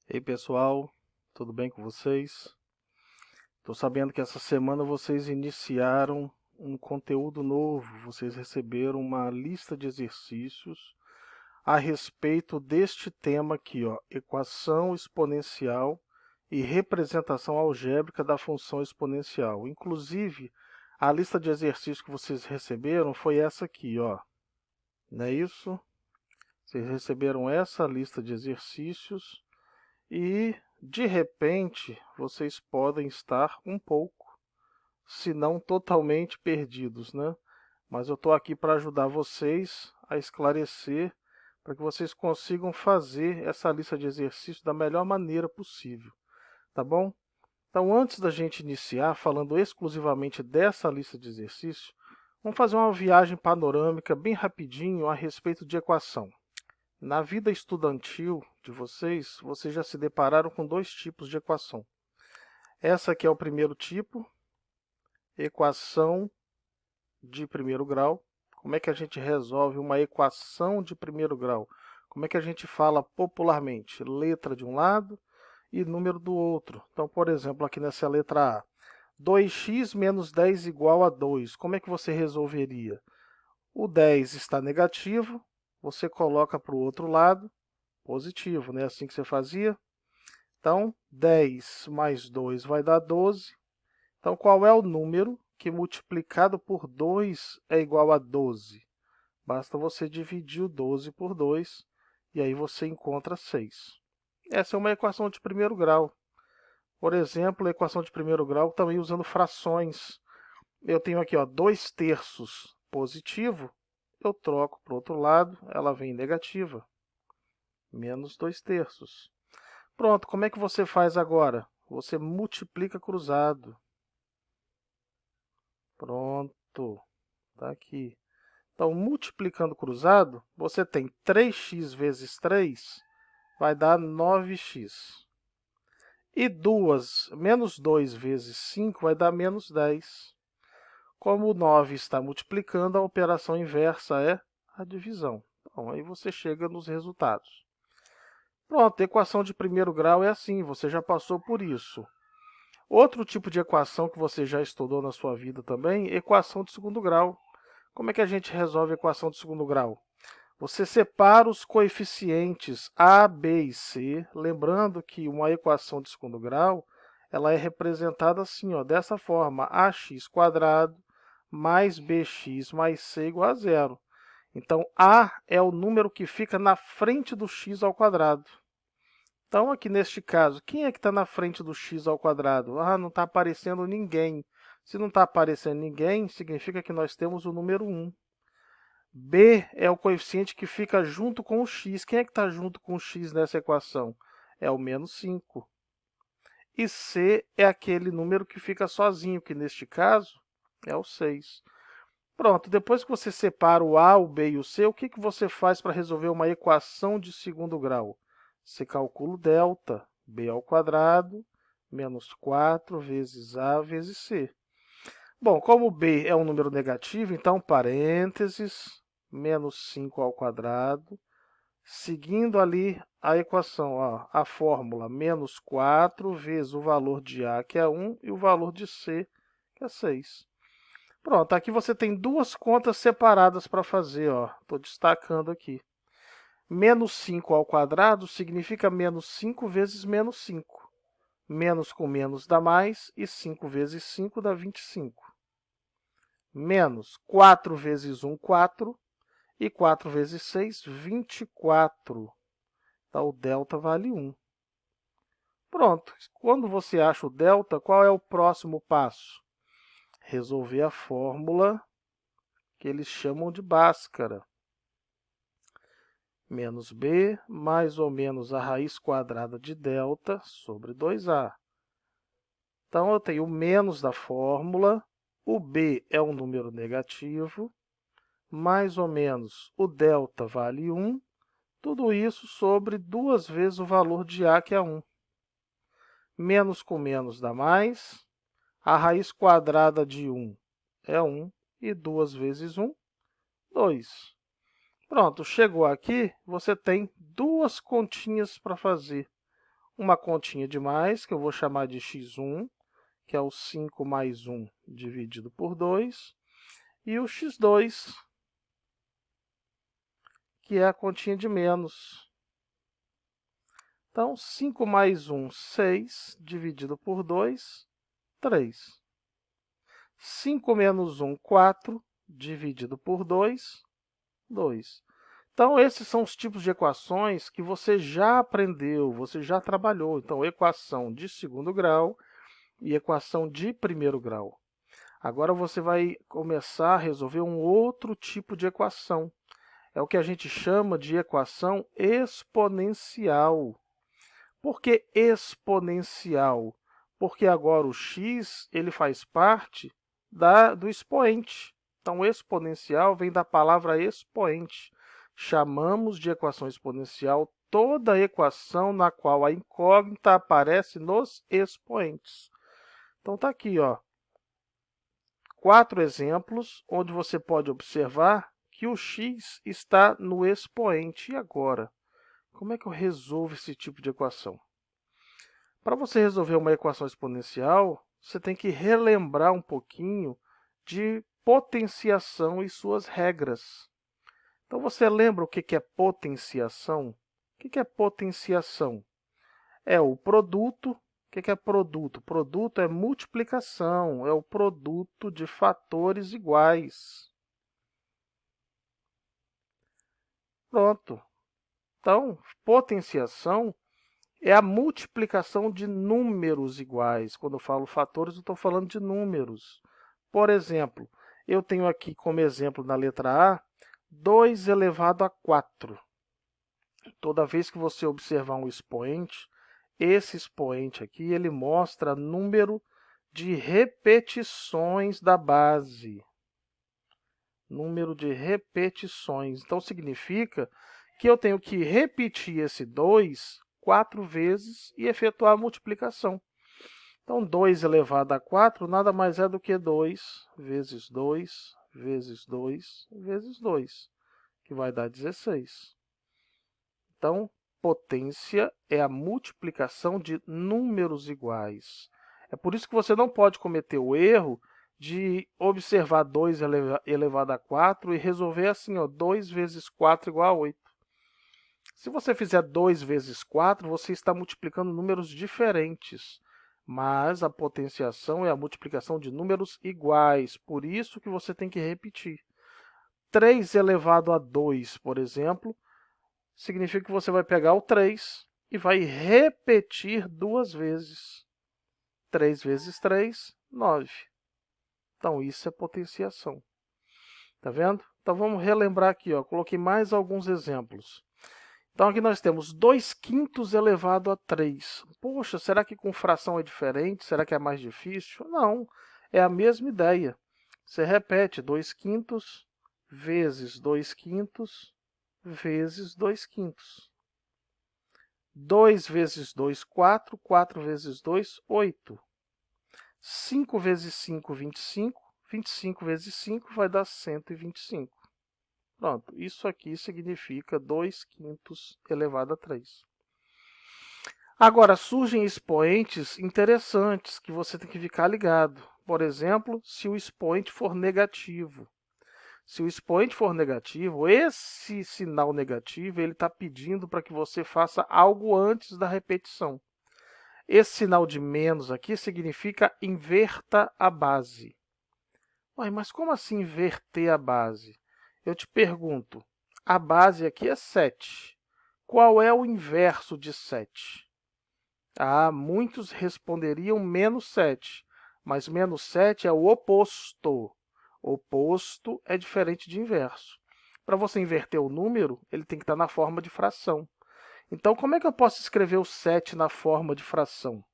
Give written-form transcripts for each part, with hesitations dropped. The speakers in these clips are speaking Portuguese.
Ei pessoal, tudo bem com vocês? Estou sabendo que essa semana vocês iniciaram um conteúdo novo, vocês receberam uma lista de exercícios a respeito deste tema aqui, ó, equação exponencial e representação algébrica da função exponencial. Inclusive, a lista de exercícios que vocês receberam foi essa aqui, ó. Não é isso? Vocês receberam essa lista de exercícios. E, de repente, vocês podem estar um pouco, se não totalmente perdidos, né? Mas eu estou aqui para ajudar vocês a esclarecer, para que vocês consigam fazer essa lista de exercícios da melhor maneira possível, tá bom? Então, antes da gente iniciar, falando exclusivamente dessa lista de exercícios, vamos fazer uma viagem panorâmica bem rapidinho a respeito de equação. Na vida estudantil de vocês, vocês já se depararam com dois tipos de equação. Essa aqui é o primeiro tipo, equação de primeiro grau. Como é que a gente resolve uma equação de primeiro grau? Como é que a gente fala popularmente? Letra de um lado e número do outro. Então, por exemplo, aqui nessa letra A, 2x menos 10 igual a 2. Como é que você resolveria? O 10 está negativo, você coloca para o outro lado, positivo, né? Assim que você fazia. Então, 10 mais 2 vai dar 12. Então, qual é o número que multiplicado por 2 é igual a 12? Basta você dividir o 12 por 2 e aí você encontra 6. Essa é uma equação de primeiro grau. Por exemplo, a equação de primeiro grau também usando frações. Eu tenho aqui 2 terços positivo, eu troco para o outro lado, ela vem negativa, menos 2 terços. Pronto, como é que você faz agora? Você multiplica cruzado. Pronto, está aqui. Então, multiplicando cruzado, você tem 3x vezes 3, vai dar 9x. E menos 2 vezes 5 vai dar menos 10. Como o 9 está multiplicando, a operação inversa é a divisão. Então, aí você chega nos resultados. Pronto, equação de primeiro grau é assim, você já passou por isso. Outro tipo de equação que você já estudou na sua vida também, equação de segundo grau. Como é que a gente resolve a equação de segundo grau? Você separa os coeficientes a, b e c, lembrando que uma equação de segundo grau ela é representada assim, ó, dessa forma, ax² mais bx mais c igual a zero. Então, a é o número que fica na frente do x ao quadrado. Então, aqui neste caso, quem é que está na frente do x ao quadrado? Ah, não está aparecendo ninguém. Se não está aparecendo ninguém, significa que nós temos o número 1. B é o coeficiente que fica junto com o x. Quem é que está junto com o x nessa equação? É o menos 5. E C é aquele número que fica sozinho, que neste caso é o 6. Pronto, depois que você separa o A, o B e o C, o que você faz para resolver uma equação de segundo grau? Você calcula o delta, b ao quadrado, menos 4 vezes A vezes C. Bom, como b é um número negativo, então parênteses, menos 5 ao quadrado, seguindo ali a equação, ó, a fórmula, menos 4 vezes o valor de A, que é 1, e o valor de C, que é 6. Pronto, aqui você tem duas contas separadas para fazer, ó. Estou destacando aqui. Menos 5 ao quadrado significa menos 5 vezes menos 5. Menos com menos dá mais, e 5 vezes 5 dá 25. Menos 4 vezes 1, 4, e 4 vezes 6, 24. Então, o delta vale 1. Pronto, quando você acha o delta, qual é o próximo passo? Resolver a fórmula que eles chamam de Bhaskara. Menos b mais ou menos a raiz quadrada de delta sobre 2a. Então, eu tenho o menos da fórmula, o b é um número negativo, mais ou menos o delta vale 1, tudo isso sobre 2 vezes o valor de a, que é 1. Menos com menos dá mais, a raiz quadrada de 1 é 1, e 2 vezes 1, 2. Pronto, chegou aqui, você tem duas continhas para fazer. uma continha de mais, que eu vou chamar de x1, que é o 5 mais 1 dividido por 2, e o x2, que é a continha de menos. Então, 5 mais 1, 6, dividido por 2, 3. 5 menos 1, 4, dividido por 2, 2. Então, esses são os tipos de equações que você já aprendeu, você já trabalhou. Então, equação de segundo grau e equação de primeiro grau. Agora você vai começar a resolver um outro tipo de equação. É o que a gente chama de equação exponencial. Por que exponencial? Porque agora o x ele faz parte do expoente. Então, exponencial vem da palavra expoente. Chamamos de equação exponencial toda equação na qual a incógnita aparece nos expoentes. Então, está aqui, ó, 4 exemplos onde você pode observar que o x está no expoente. E agora? Como é que eu resolvo esse tipo de equação? Para você resolver uma equação exponencial, você tem que relembrar um pouquinho de potenciação e suas regras. Então, você lembra o que é potenciação? O que é potenciação? É o produto. O que é produto? Produto é multiplicação, é o produto de fatores iguais. Pronto. Então, potenciação é a multiplicação de números iguais. Quando eu falo fatores, eu estou falando de números. Por exemplo, eu tenho aqui como exemplo na letra A, 2 elevado a 4. Toda vez que você observar um expoente, esse expoente aqui ele mostra número de repetições da base. Número de repetições. Então, significa que eu tenho que repetir esse 2 4 vezes e efetuar a multiplicação. Então, 2 elevado a 4 nada mais é do que 2 vezes 2 vezes 2 vezes 2, que vai dar 16. Então, potência é a multiplicação de números iguais. É por isso que você não pode cometer o erro de observar 2 elevado a 4 e resolver assim, ó, 2 vezes 4 igual a 8. Se você fizer 2 vezes 4, você está multiplicando números diferentes, mas a potenciação é a multiplicação de números iguais, por isso que você tem que repetir. 3 elevado a 2, por exemplo, significa que você vai pegar o 3 e vai repetir 2 vezes. 3 vezes 3, 9. Então, isso é potenciação. Tá vendo? Então, vamos relembrar aqui, ó. Coloquei mais alguns exemplos. Então, aqui nós temos 2 quintos elevado a 3. Poxa, será que com fração é diferente? Será que é mais difícil? Não, é a mesma ideia. Você repete 2 quintos vezes 2 quintos vezes 2 quintos. 2 vezes 2, 4. 4 vezes 2, 8. 5 vezes 5, 25. 25 vezes 5 vai dar 125. Pronto, isso aqui significa 2 quintos elevado a 3. Agora, surgem expoentes interessantes que você tem que ficar ligado. Por exemplo, se o expoente for negativo. Se o expoente for negativo, esse sinal negativo está pedindo para que você faça algo antes da repetição. Esse sinal de menos aqui significa inverta a base. Ué, mas como assim inverter a base? Eu te pergunto, a base aqui é 7. Qual é o inverso de 7? Ah, muitos responderiam menos 7, mas menos 7 é o oposto. Oposto é diferente de inverso. Para você inverter o número, ele tem que estar na forma de fração. Então, como é que eu posso escrever o 7 na forma de fração?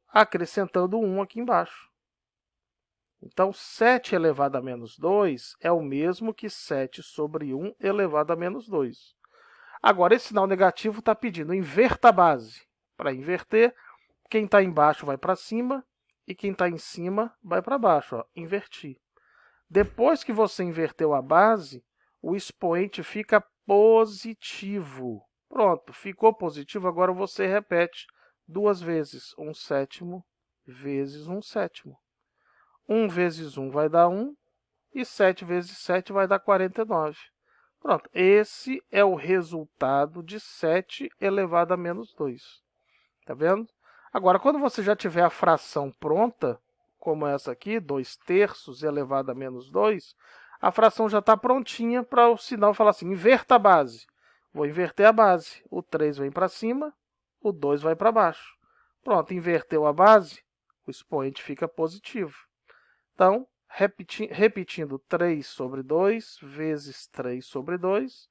Acrescentando 1 aqui embaixo. Então, 7 elevado a menos 2 é o mesmo que 7 sobre 1 elevado a menos 2. Agora, esse sinal negativo está pedindo inverta a base. Para inverter, quem está embaixo vai para cima e quem está em cima vai para baixo. Ó, invertir. Depois que você inverteu a base, o expoente fica positivo. Pronto, ficou positivo, agora você repete 2 vezes 1/7 vezes 1/7. 1 vezes 1 vai dar 1, e 7 vezes 7 vai dar 49. Pronto, esse é o resultado de 7 elevado a menos 2. Tá vendo? Agora, quando você já tiver a fração pronta, como essa aqui, 2/3 elevado a menos 2, a fração já está prontinha para o sinal falar assim, inverta a base. Vou inverter a base. O 3 vem para cima, o 2 vai para baixo. Pronto, inverteu a base, o expoente fica positivo. Então, repetindo 3 sobre 2, vezes 3 sobre 2,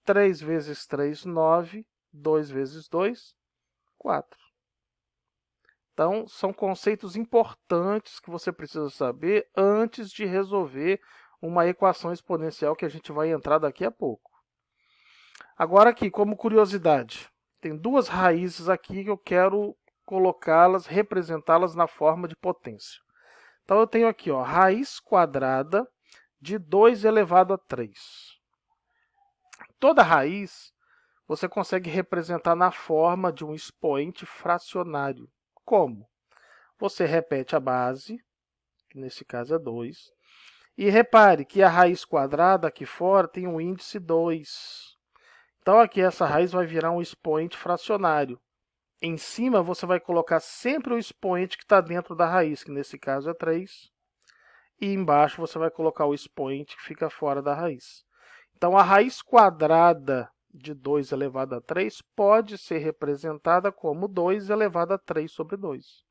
3 vezes 3, 9, 2 vezes 2, 4. Então, são conceitos importantes que você precisa saber antes de resolver uma equação exponencial que a gente vai entrar daqui a pouco. Agora aqui, como curiosidade, tem duas raízes aqui que eu quero colocá-las, representá-las na forma de potência. Então, eu tenho aqui, ó, raiz quadrada de 2 elevado a 3. Toda raiz você consegue representar na forma de um expoente fracionário. Como? Você repete a base, que nesse caso é 2, e repare que a raiz quadrada aqui fora tem um índice 2. Então, aqui essa raiz vai virar um expoente fracionário. Em cima, você vai colocar sempre o expoente que está dentro da raiz, que nesse caso é 3. E embaixo você vai colocar o expoente que fica fora da raiz. Então, a raiz quadrada de 2 elevado a 3 pode ser representada como 2 elevado a 3 sobre 2.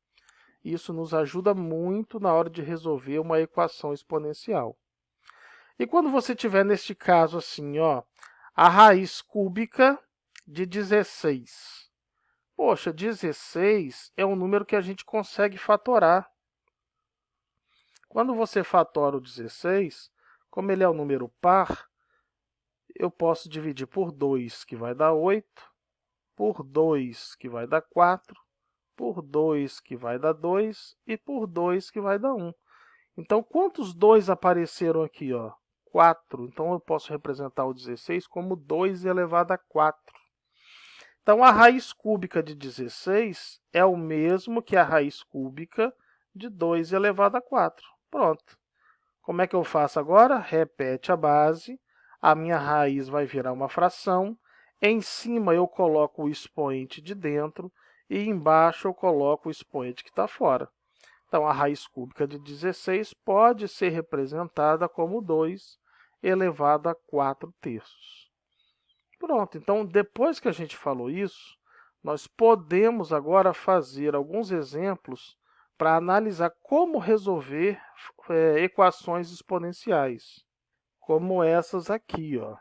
Isso nos ajuda muito na hora de resolver uma equação exponencial. E quando você tiver neste caso assim, ó, a raiz cúbica de 16. Poxa, 16 é um número que a gente consegue fatorar. Quando você fatora o 16, como ele é um número par, eu posso dividir por 2, que vai dar 8, por 2, que vai dar 4, por 2, que vai dar 2, e por 2, que vai dar 1. Então, quantos 2 apareceram aqui? Ó? 4. Então, eu posso representar o 16 como 2 elevado a 4. Então, a raiz cúbica de 16 é o mesmo que a raiz cúbica de 2 elevado a 4. Pronto. Como é que eu faço agora? Repete a base. A minha raiz vai virar uma fração. Em cima, eu coloco o expoente de dentro. E embaixo, eu coloco o expoente que está fora. Então, a raiz cúbica de 16 pode ser representada como 2 elevado a 4/3. Pronto, então, depois que a gente falou isso, nós podemos agora fazer alguns exemplos para analisar como resolver equações exponenciais, como essas aqui, ó.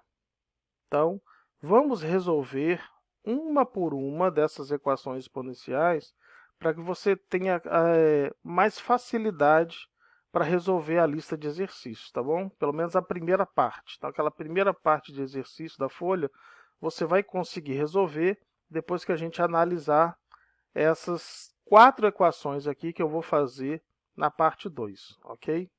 Então, vamos resolver uma por uma dessas equações exponenciais para que você tenha mais facilidade para resolver a lista de exercícios, tá bom? Pelo menos a primeira parte. Então, aquela primeira parte de exercício da folha, você vai conseguir resolver depois que a gente analisar essas 4 equações aqui que eu vou fazer na parte 2, ok?